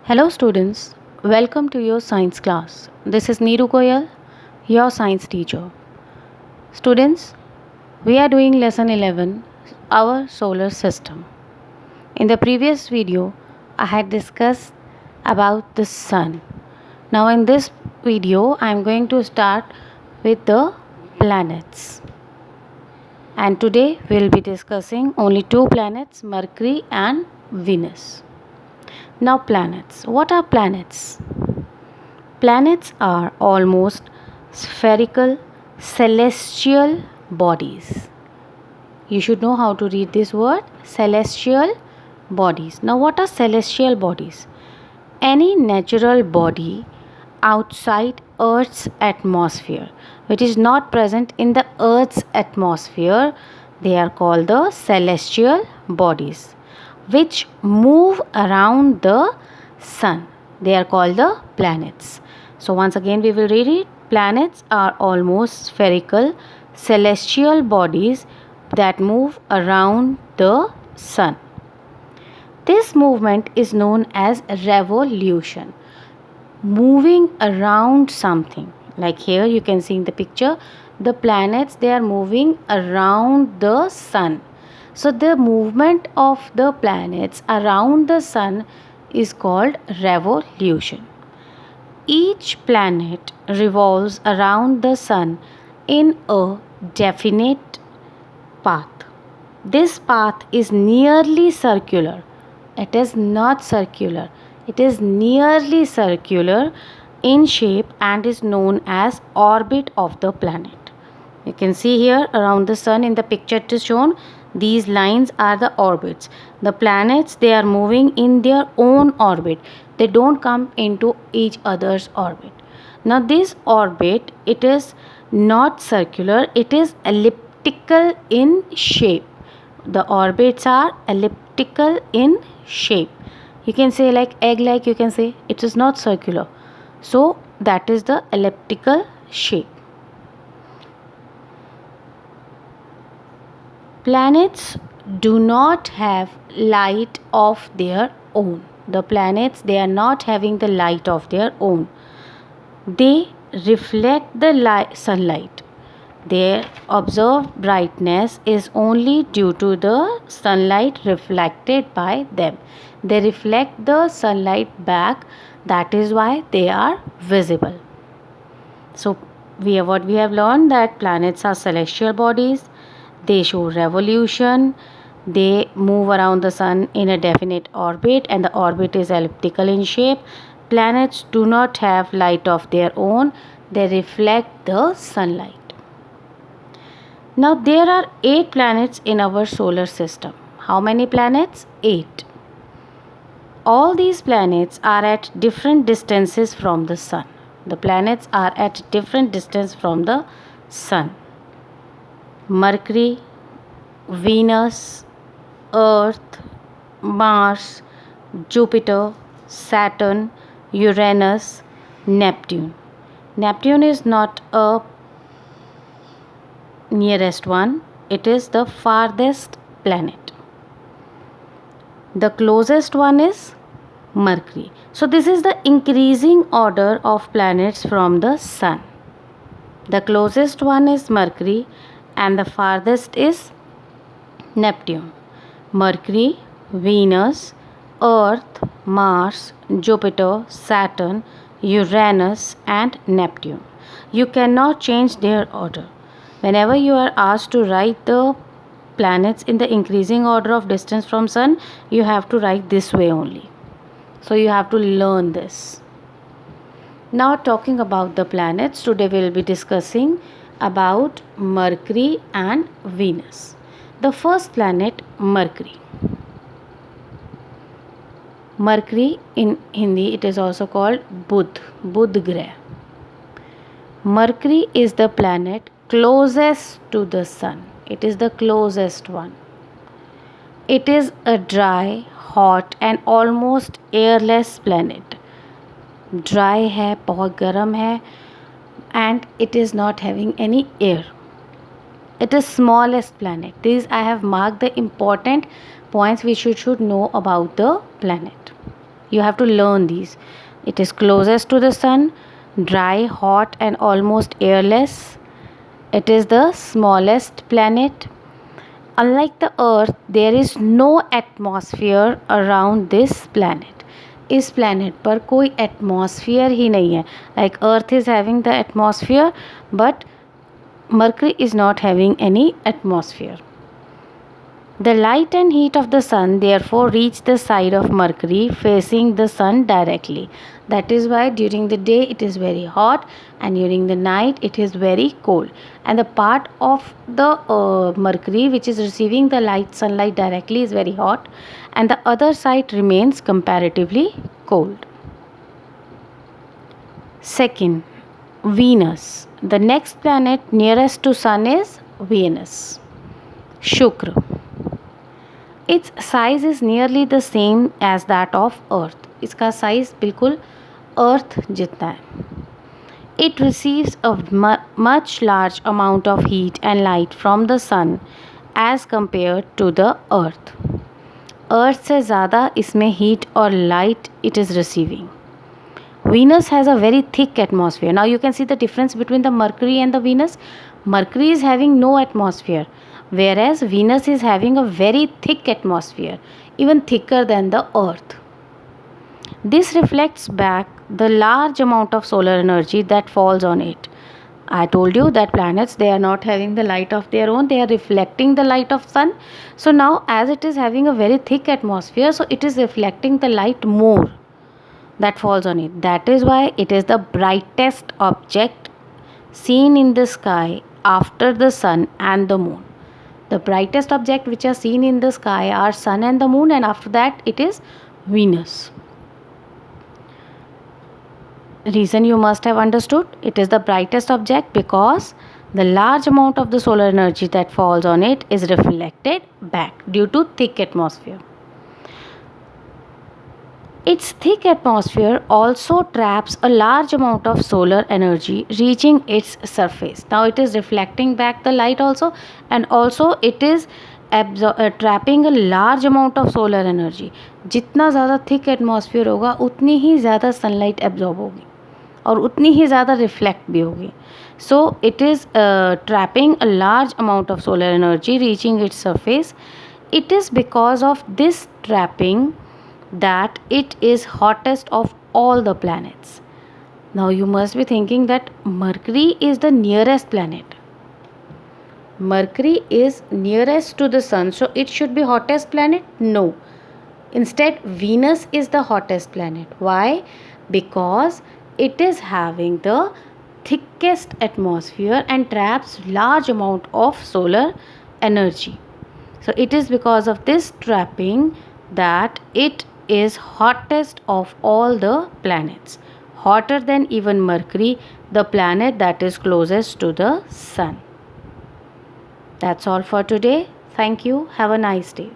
Hello students, welcome to your science class. This is Neeru Goyal, your science teacher. Students, we are doing lesson 11, our solar system. In the previous video, I had discussed about the sun. Now in this video, I am going to start with the planets. And today we will be discussing only two planets, Mercury and Venus. Now planets. What are planets? Planets are almost spherical celestial bodies. You should know how to read this word, celestial bodies. Now what are celestial bodies? Any natural body outside Earth's atmosphere which is not present in the Earth's atmosphere, they are called the celestial bodies which move around the sun. They are called the planets. So once again we will read it. Planets are almost spherical celestial bodies that move around the sun. This movement is known as revolution. Moving around something. Like here you can see in the picture, the planets, they are moving around the sun. So the movement of the planets around the sun is called revolution. Each planet revolves around the sun in a definite path. This path is nearly circular. It is not circular. It is nearly circular in shape and is known as orbit of the planet. You can see here around the sun in the picture it is shown. These lines are the orbits. The planets, they are moving in their own orbit. They don't come into each other's orbit. Now this orbit, it is not circular. It is elliptical in shape. The orbits are elliptical in shape. You can say like egg like, you can say it is not circular. So that is the elliptical shape. Planets do not have light of their own. The planets, they are not having the light of their own. They reflect the sunlight. Their observed brightness is only due to the sunlight reflected by them. They reflect the sunlight back. That is why they are visible. So what we have learned, that planets are celestial bodies. They show revolution. They move around the sun in a definite orbit and the orbit is elliptical in shape. Planets do not have light of their own. They reflect the sunlight. Now there are 8 planets in our solar system. How many planets? 8. All these planets are at different distances from the sun. The planets are at different distance from the sun. Mercury, Venus, Earth, Mars, Jupiter, Saturn, Uranus, Neptune. Neptune is not a nearest one. It is the farthest planet. The closest one is Mercury. So this is the increasing order of planets from the sun. The closest one is Mercury and the farthest is Neptune. Mercury, Venus, Earth, Mars, Jupiter, Saturn, Uranus and Neptune. You cannot change their order. Whenever you are asked to write the planets in the increasing order of distance from sun, you have to write this way only. So you have to learn this. Now talking about the planets, today we will be discussing about Mercury and Venus. The first planet, Mercury. Mercury in Hindi it is also called Budh Grah. Mercury is the planet closest to the sun. It is the closest one. It is a dry, hot and almost airless planet. Dry है, बहुत गर्म है and it is not having any air. It is smallest planet. These I have marked the important points which you should know about the planet. You have to learn these. It is closest to the sun, dry, hot, and almost airless. It is the smallest planet. Unlike the earth, there is no atmosphere around this planet. इस planet पर कोई atmosphere ही नहीं है. Like earth is having the atmosphere, but Mercury is not having any atmosphere. The light and heat of the sun therefore reach the side of Mercury facing the sun directly. That is why during the day it is very hot and during the night it is very cold. And the part of the Mercury which is receiving the sunlight directly is very hot, and the other side remains comparatively cold. Second, Venus. The next planet nearest to sun is Venus. Shukra. Its size is nearly the same as that of Earth. इसका size बिल्कुल Earth जितना है. It receives a much large amount of heat and light from the sun as compared to the Earth. Earth से ज़्यादा इसमें heat और light it is receiving. Venus has a very thick atmosphere. Now you can see the difference between the Mercury and the Venus. Mercury is having no atmosphere, whereas Venus is having a very thick atmosphere, even thicker than the Earth. This reflects back the large amount of solar energy that falls on it. I told you that planets, they are not having the light of their own, they are reflecting the light of sun. So now as it is having a very thick atmosphere, so it is reflecting the light more that falls on it. That is why it is the brightest object seen in the sky after the sun and the moon. The brightest object which are seen in the sky are sun and the moon, and after that it is Venus. Reason you must have understood, it is the brightest object because the large amount of the solar energy that falls on it is reflected back due to thick atmosphere. Its thick atmosphere also traps a large amount of solar energy reaching its surface. Now it is reflecting back the light also, and also it is trapping a large amount of solar energy. जितना ज़्यादा thick atmosphere होगा उतनी ही ज़्यादा sunlight absorb होगी और उतनी ही ज़्यादा reflect भी होगी. So it is trapping a large amount of solar energy reaching its surface. It is because of this trapping that it is hottest of all the planets. Now you must be thinking that Mercury is the nearest planet. Mercury is nearest to the sun, so it should be hottest planet? No. Instead, Venus is the hottest planet. Why? Because it is having the thickest atmosphere and traps large amount of solar energy. So it is because of this trapping that it is hottest of all the planets, hotter than even Mercury, the planet that is closest to the sun. That's all for today. Thank you. Have a nice day.